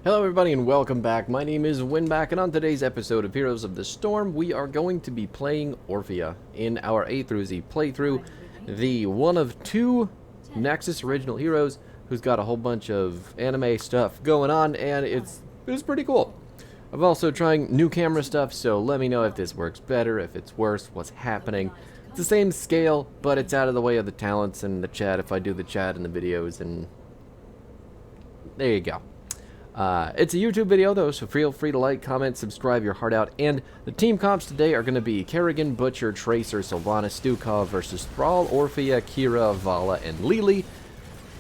Hello everybody and welcome back. My name is Winback, and on today's episode of Heroes of the Storm, we are going to be playing Orphea in our A through Z playthrough, the one of two Nexus original heroes who's got a whole bunch of anime stuff going on, and it's pretty cool. I'm also trying new camera stuff, so let me know if this works better, if it's worse, what's happening. It's the same scale, but it's out of the way of the talents and the chat if I do the chat and the videos, and there you go. It's a YouTube video though, so feel free to like, comment, subscribe your heart out. And the team comps today are going to be Kerrigan, Butcher, Tracer, Sylvanas, Stukov versus Thrall, Orphea, Kira, Vala, and Lily.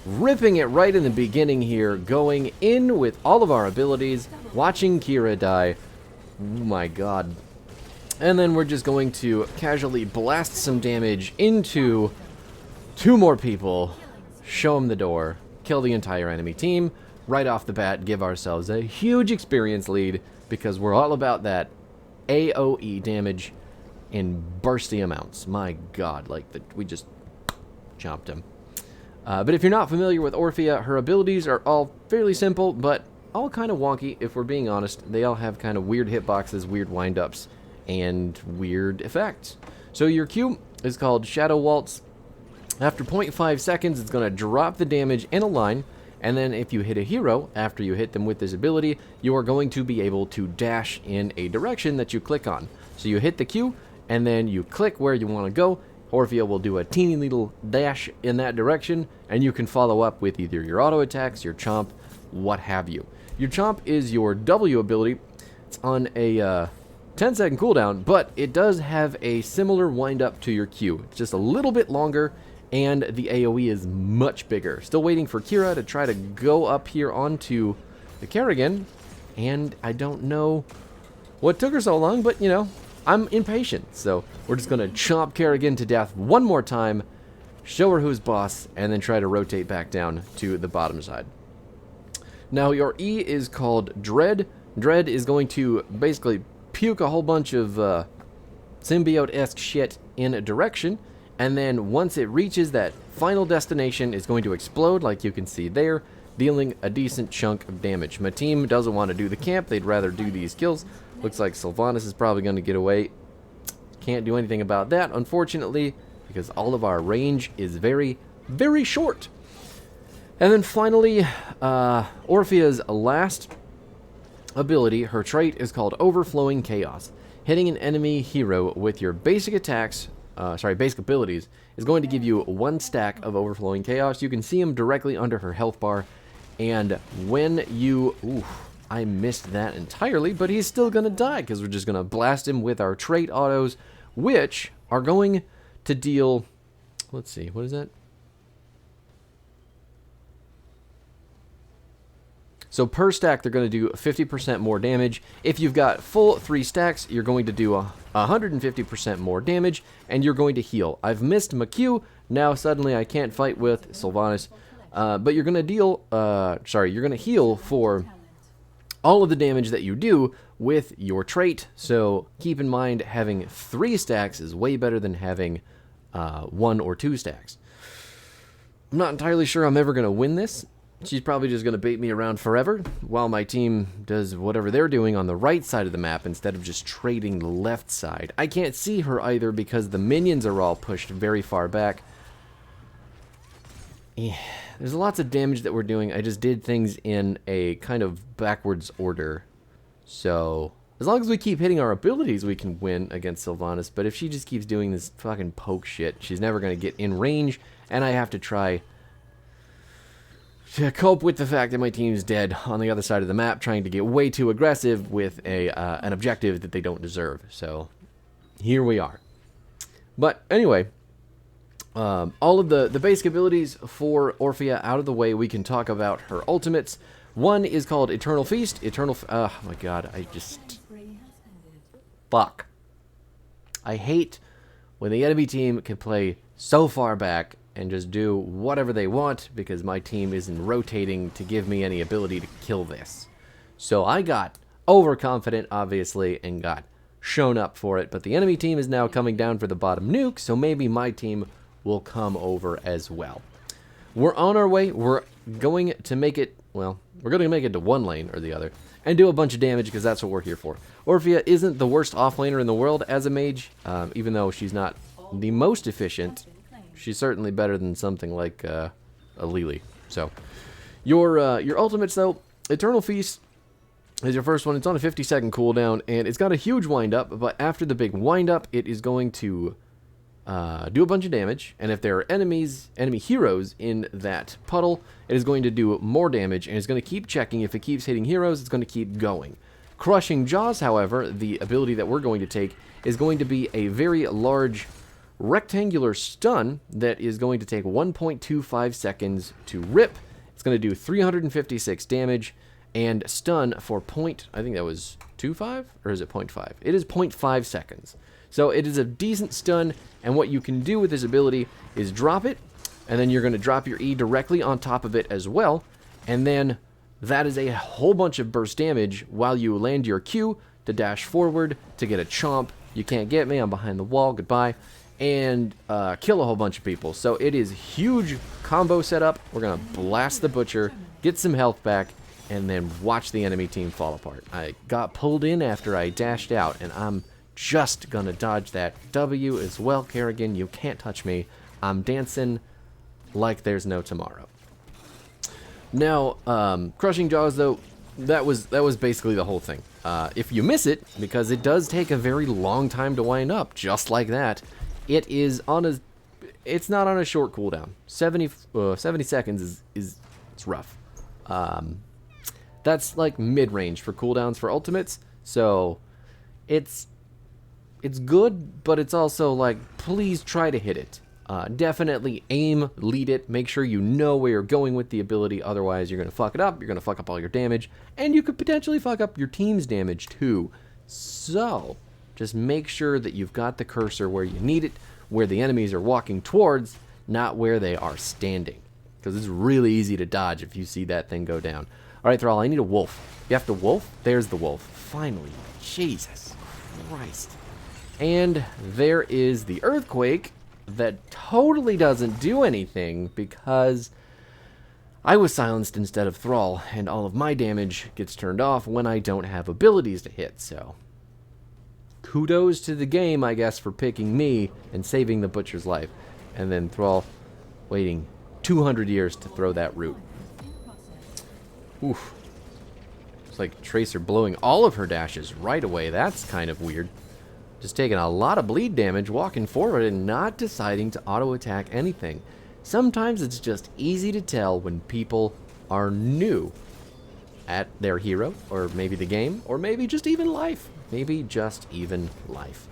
Ripping it right in the beginning here, going in with all of our abilities, watching Kira die. Oh my god. And then we're just going to casually blast some damage into two more people, show them the door, kill the entire enemy team. Right off the bat, give ourselves a huge experience lead because we're all about that AoE damage in bursty amounts. My god, we just chomped him. But if you're not familiar with Orphea, her abilities are all fairly simple, but all kind of wonky, if we're being honest. They all have kind of weird hitboxes, weird windups, and weird effects. So your Q is called Shadow Waltz. After 0.5 seconds, it's going to drop the damage in a line. And then if you hit a hero, after you hit them with this ability, you are going to be able to dash in a direction that you click on. So you hit the Q, and then you click where you want to go. Orphea will do a teeny little dash in that direction, and you can follow up with either your auto attacks, your chomp, what have you. Your chomp is your W ability. It's on a 10-second cooldown, but it does have a similar wind up to your Q. It's just a little bit longer, and the AoE is much bigger. Still waiting for Kira to try to go up here onto the Kerrigan, and I don't know what took her so long, but, you know, I'm impatient. So we're just going to chomp Kerrigan to death one more time, show her who's boss, and then try to rotate back down to the bottom side. Now, your E is called Dread. Dread is going to basically puke a whole bunch of symbiote-esque shit in a direction, and then once it reaches that final destination, it's going to explode, like you can see there, dealing a decent chunk of damage. My team doesn't want to do the camp. They'd rather do these kills. Looks like Sylvanas is probably going to get away. Can't do anything about that, unfortunately, because all of our range is very, very short. And then finally, Orphea's last ability, her trait, is called Overflowing Chaos. Hitting an enemy hero with your basic attacks, basic abilities, is going to give you one stack of Overflowing Chaos. You can see him directly under her health bar, and when you... Ooh, I missed that entirely, but he's still going to die, because we're just going to blast him with our trait autos, which are going to deal... Let's see, what is that? So per stack, they're going to do 50% more damage. If you've got full 3 stacks, you're going to do 150% more damage, and you're going to heal. I've missed my Q. Now suddenly I can't fight with Sylvanas, but you're going to deal, you're going to heal for all of the damage that you do with your trait. So keep in mind, having 3 stacks is way better than having 1 or 2 stacks. I'm not entirely sure I'm ever going to win this. She's probably just going to bait me around forever while my team does whatever they're doing on the right side of the map instead of just trading the left side. I can't see her either because the minions are all pushed very far back. Yeah, there's lots of damage that we're doing. I just did things in a kind of backwards order. So as long as we keep hitting our abilities, we can win against Sylvanas. But if she just keeps doing this fucking poke shit, she's never going to get in range, and I have to try to cope with the fact that my team's dead on the other side of the map, trying to get way too aggressive with an objective that they don't deserve. So here we are. But anyway, all of the basic abilities for Orphea out of the way, we can talk about her ultimates. One is called Eternal Feast. Oh my god, fuck. I hate when the enemy team can play so far back and just do whatever they want because my team isn't rotating to give me any ability to kill this. So I got overconfident, obviously, and got shown up for it. But the enemy team is now coming down for the bottom nuke, so maybe my team will come over as well. We're on our way. We're going to make it well, we're going to make it to one lane or the other and do a bunch of damage because that's what we're here for. Orphea isn't the worst offlaner in the world as a mage, even though she's not the most efficient. She's certainly better than something like a Lily. So, your ultimates though, Eternal Feast is your first one. It's on a 50-second cooldown, and it's got a huge wind-up, but after the big wind-up, it is going to do a bunch of damage, and if there are enemy heroes in that puddle, it is going to do more damage, and it's going to keep checking. If it keeps hitting heroes, it's going to keep going. Crushing Jaws, however, the ability that we're going to take, is going to be a very large rectangular stun that is going to take 1.25 seconds to rip. It's going to do 356 damage, and stun for I think that was 2.5, or is it 0.5? It is 0.5 seconds. So it is a decent stun, and what you can do with this ability is drop it, and then you're going to drop your E directly on top of it as well, and then that is a whole bunch of burst damage while you land your Q to dash forward to get a chomp. You can't get me, I'm behind the wall, goodbye, and kill a whole bunch of people. So it is huge combo setup. We're going to blast the Butcher, get some health back, and then watch the enemy team fall apart. I got pulled in after I dashed out, and I'm just gonna dodge that W as well, Kerrigan. You can't touch me. I'm dancing like there's no tomorrow. Now, Crushing Jaws, though, that was basically the whole thing. If you miss it, because it does take a very long time to wind up, just like that, it's not on a short cooldown. 70 seconds is rough. That's like mid-range for cooldowns for ultimates, so it's good, but it's also like, please try to hit it. Definitely aim, lead it, make sure you know where you're going with the ability, otherwise you're going to fuck it up, you're going to fuck up all your damage, and you could potentially fuck up your team's damage too. So, just make sure that you've got the cursor where you need it, where the enemies are walking towards, not where they are standing. Because it's really easy to dodge if you see that thing go down. Alright, Thrall, I need a wolf. You have to wolf? There's the wolf. Finally. Jesus Christ. And there is the earthquake that totally doesn't do anything because I was silenced instead of Thrall, and all of my damage gets turned off when I don't have abilities to hit, so kudos to the game, I guess, for picking me and saving the Butcher's life. And then Thrall waiting 200 years to throw that root. Oof. It's like Tracer blowing all of her dashes right away. That's kind of weird. Just taking a lot of bleed damage, walking forward, and not deciding to auto-attack anything. Sometimes it's just easy to tell when people are new at their hero, or maybe the game, or maybe just even life. Maybe just even life.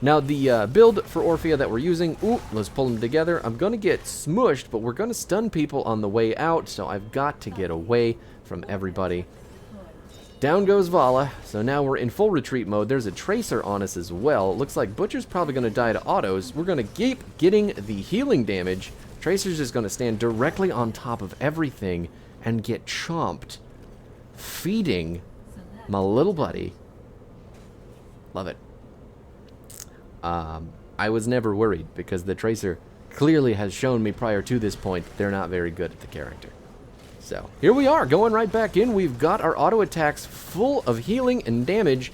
Now, the build for Orphea that we're using, let's pull them together. I'm going to get smushed, but we're going to stun people on the way out, so I've got to get away from everybody. Down goes Vala, so now we're in full retreat mode. There's a Tracer on us as well. Looks like Butcher's probably going to die to autos. We're going to keep getting the healing damage. Tracer's just going to stand directly on top of everything and get chomped. Feeding my little buddy. Love it. I was never worried because the Tracer clearly has shown me prior to this point they're not very good at the character. So, here we are, going right back in. We've got our auto attacks full of healing and damage,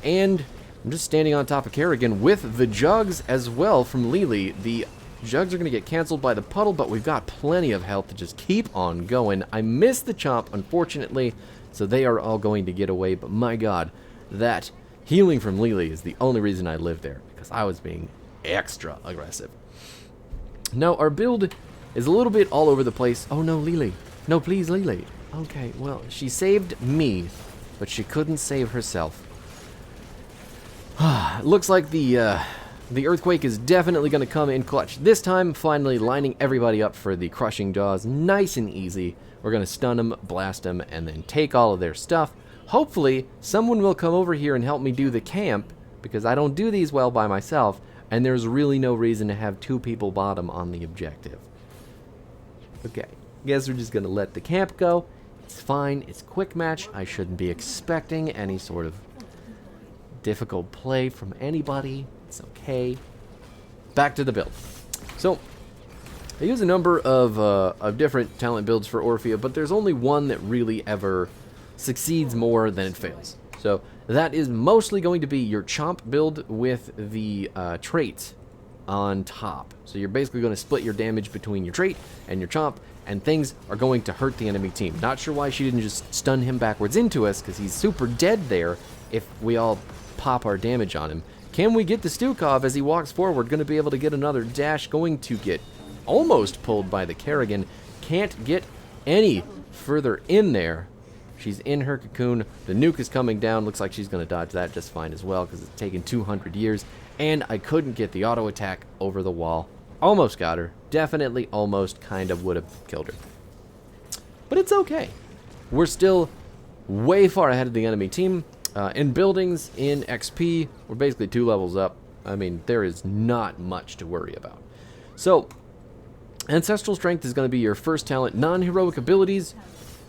and I'm just standing on top of Kerrigan with the jugs as well from Lily. The jugs are going to get canceled by the puddle, but we've got plenty of health to just keep on going. I missed the chomp, unfortunately, so they are all going to get away, but my god, that healing from Lily is the only reason I lived there, because I was being extra aggressive. Now, our build is a little bit all over the place. Oh no, Lily. No, please, Lily. Okay, well, she saved me, but she couldn't save herself. Looks like the earthquake is definitely going to come in clutch. This time, finally lining everybody up for the Crushing Jaws. Nice and easy. We're going to stun them, blast them, and then take all of their stuff. Hopefully, someone will come over here and help me do the camp, because I don't do these well by myself, and there's really no reason to have two people bottom on the objective. Okay. Guess we're just going to let the camp go. It's fine. It's a quick match. I shouldn't be expecting any sort of difficult play from anybody. It's okay. Back to the build. So, I use a number of different talent builds for Orphea, but there's only one that really ever succeeds more than it fails. So that is mostly going to be your Chomp build with the traits on top. So you're basically going to split your damage between your trait and your Chomp, and things are going to hurt the enemy team. Not sure why she didn't just stun him backwards into us, because he's super dead there if we all pop our damage on him. Can we get the Stukov as he walks forward? Going to be able to get another dash. Going to get almost pulled by the Kerrigan. Can't get any further in there. She's in her cocoon. The nuke is coming down. Looks like she's going to dodge that just fine as well, because it's taken 200 years. And I couldn't get the auto attack over the wall. Almost got her. Definitely almost kind of would have killed her. But it's okay. We're still way far ahead of the enemy team. In buildings, in XP, we're basically 2 levels up. I mean, there is not much to worry about. So, Ancestral Strength is going to be your first talent. Non-heroic abilities,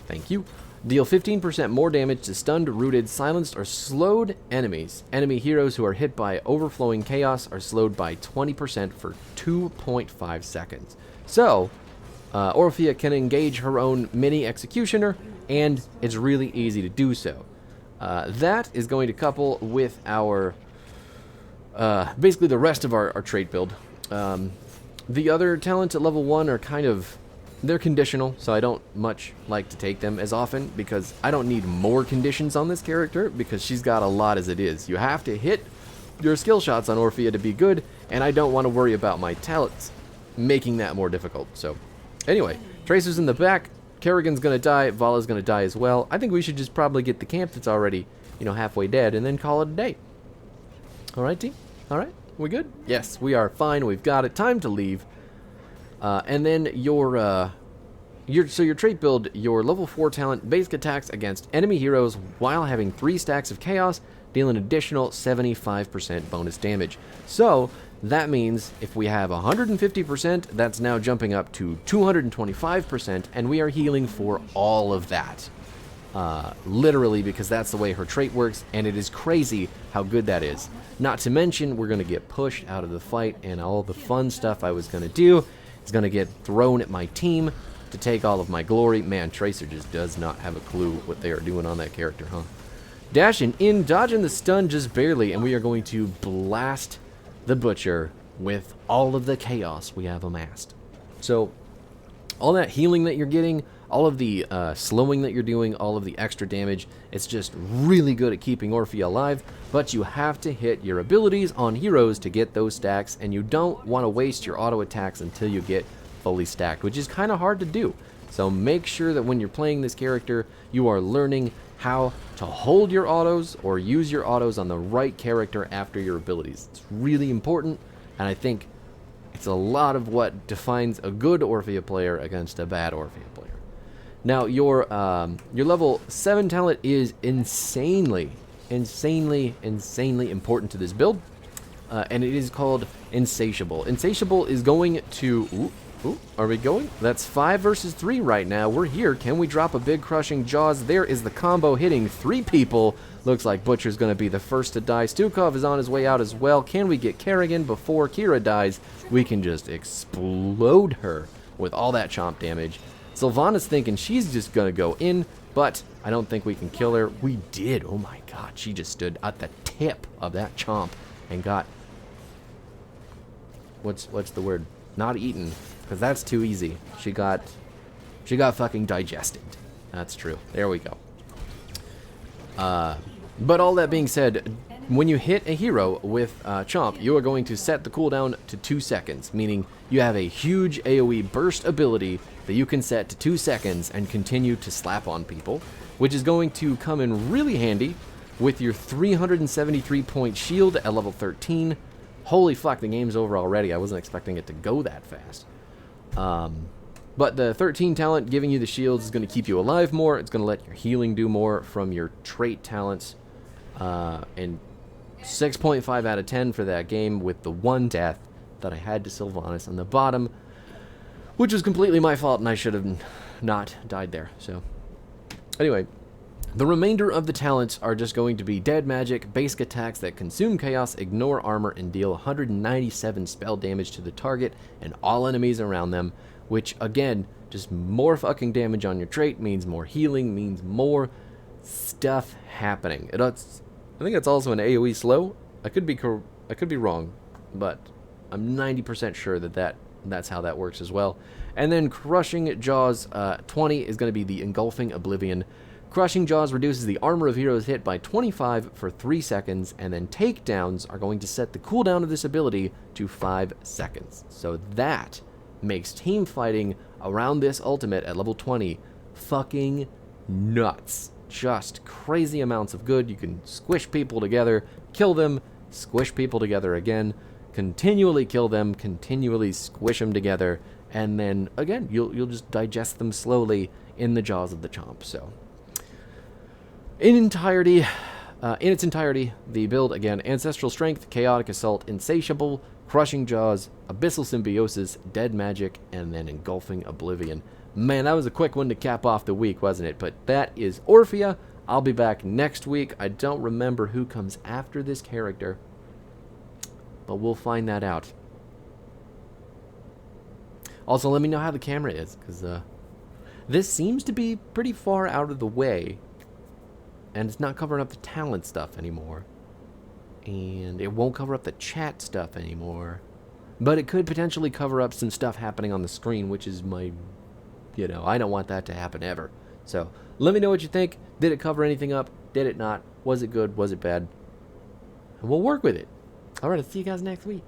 thank you, deal 15% more damage to stunned, rooted, silenced, or slowed enemies. Enemy heroes who are hit by overflowing chaos are slowed by 20% for 2.5 seconds. So, Orphea can engage her own mini executioner, and it's really easy to do so. That is going to couple with our, basically the rest of our trait build. The other talents at level 1 are kind of, they're conditional, so I don't much like to take them as often, because I don't need more conditions on this character, because she's got a lot as it is. You have to hit your skill shots on Orphea to be good, and I don't want to worry about my talents making that more difficult. So, anyway, Tracer's in the back. Kerrigan's gonna die, Vala's gonna die as well. I think we should just probably get the camp that's already, you know, halfway dead, and then call it a day. Alright, team? Alright? We good? Yes, we are fine. We've got it. Time to leave. And then your trait build, your level 4 talent, basic attacks against enemy heroes while having 3 stacks of chaos, deal an additional 75% bonus damage. So, that means if we have 150%, that's now jumping up to 225%, and we are healing for all of that. Literally, because that's the way her trait works, and it is crazy how good that is. Not to mention, we're going to get pushed out of the fight, and all the fun stuff I was going to do is going to get thrown at my team to take all of my glory. Man, Tracer just does not have a clue what they are doing on that character, huh? Dashing in, dodging the stun just barely, and we are going to blast the Butcher with all of the chaos we have amassed. So, all that healing that you're getting, all of the slowing that you're doing, all of the extra damage, it's just really good at keeping Orphea alive, but you have to hit your abilities on heroes to get those stacks, and you don't want to waste your auto attacks until you get fully stacked, which is kind of hard to do. So make sure that when you're playing this character, you are learning how to hold your autos or use your autos on the right character after your abilities. It's really important, and I think it's a lot of what defines a good Orphea player against a bad Orphea player. Now, your level 7 talent is insanely important to this build, and it is called Insatiable. Insatiable is going to... Ooh, are we going? That's 5 versus 3 right now. We're here. Can we drop a big crushing jaws? There is the combo hitting 3 people. Looks like Butcher's going to be the first to die. Stukov is on his way out as well. Can we get Kerrigan before Kira dies? We can just explode her with all that chomp damage. Sylvana's thinking she's just going to go in, but I don't think we can kill her. We did. Oh my god. She just stood at the tip of that chomp and got... What's the word? Not eaten. Because that's too easy. She got fucking digested. That's true. There we go. But all that being said, when you hit a hero with Chomp, you are going to set the cooldown to 2 seconds, meaning you have a huge AoE burst ability that you can set to 2 seconds and continue to slap on people, which is going to come in really handy with your 373 point shield at level 13. Holy fuck, the game's over already. I wasn't expecting it to go that fast. But the 13 talent giving you the shields is going to keep you alive more. It's going to let your healing do more from your trait talents. And 6.5 out of 10 for that game with the 1 death that I had to Sylvanas on the bottom, which was completely my fault, and I should have not died there. So, anyway, The remainder of the talents are just going to be dead magic, basic attacks that consume chaos, ignore armor, and deal 197 spell damage to the target and all enemies around them, which again, just more fucking damage on your trait means more healing, means more stuff happening. I think it's also an AoE slow. I could be wrong, but I'm 90% sure that's how that works as well. And then Crushing Jaws 20 is going to be the Engulfing Oblivion. Crushing Jaws reduces the armor of heroes hit by 25 for 3 seconds, and then takedowns are going to set the cooldown of this ability to 5 seconds. So that makes team fighting around this ultimate at level 20 fucking nuts. Just crazy amounts of good. You can squish people together, kill them, squish people together again, continually kill them, continually squish them together, and then again you'll just digest them slowly in the jaws of the chomp. So in its entirety, the build again: Ancestral Strength, Chaotic Assault, Insatiable, Crushing Jaws, Abyssal Symbiosis, Dead Magic, and then Engulfing Oblivion. Man, that was a quick one to cap off the week, wasn't it? But that is Orphea. I'll be back next week. I don't remember who comes after this character, but we'll find that out. Also, let me know how the camera is, because this seems to be pretty far out of the way, and it's not covering up the talent stuff anymore, and it won't cover up the chat stuff anymore, but it could potentially cover up some stuff happening on the screen, which is my, I don't want that to happen ever. So let me know what you think. Did it cover anything up? Did it not? Was it good? Was it bad? And we'll work with it. All right, I'll see you guys next week.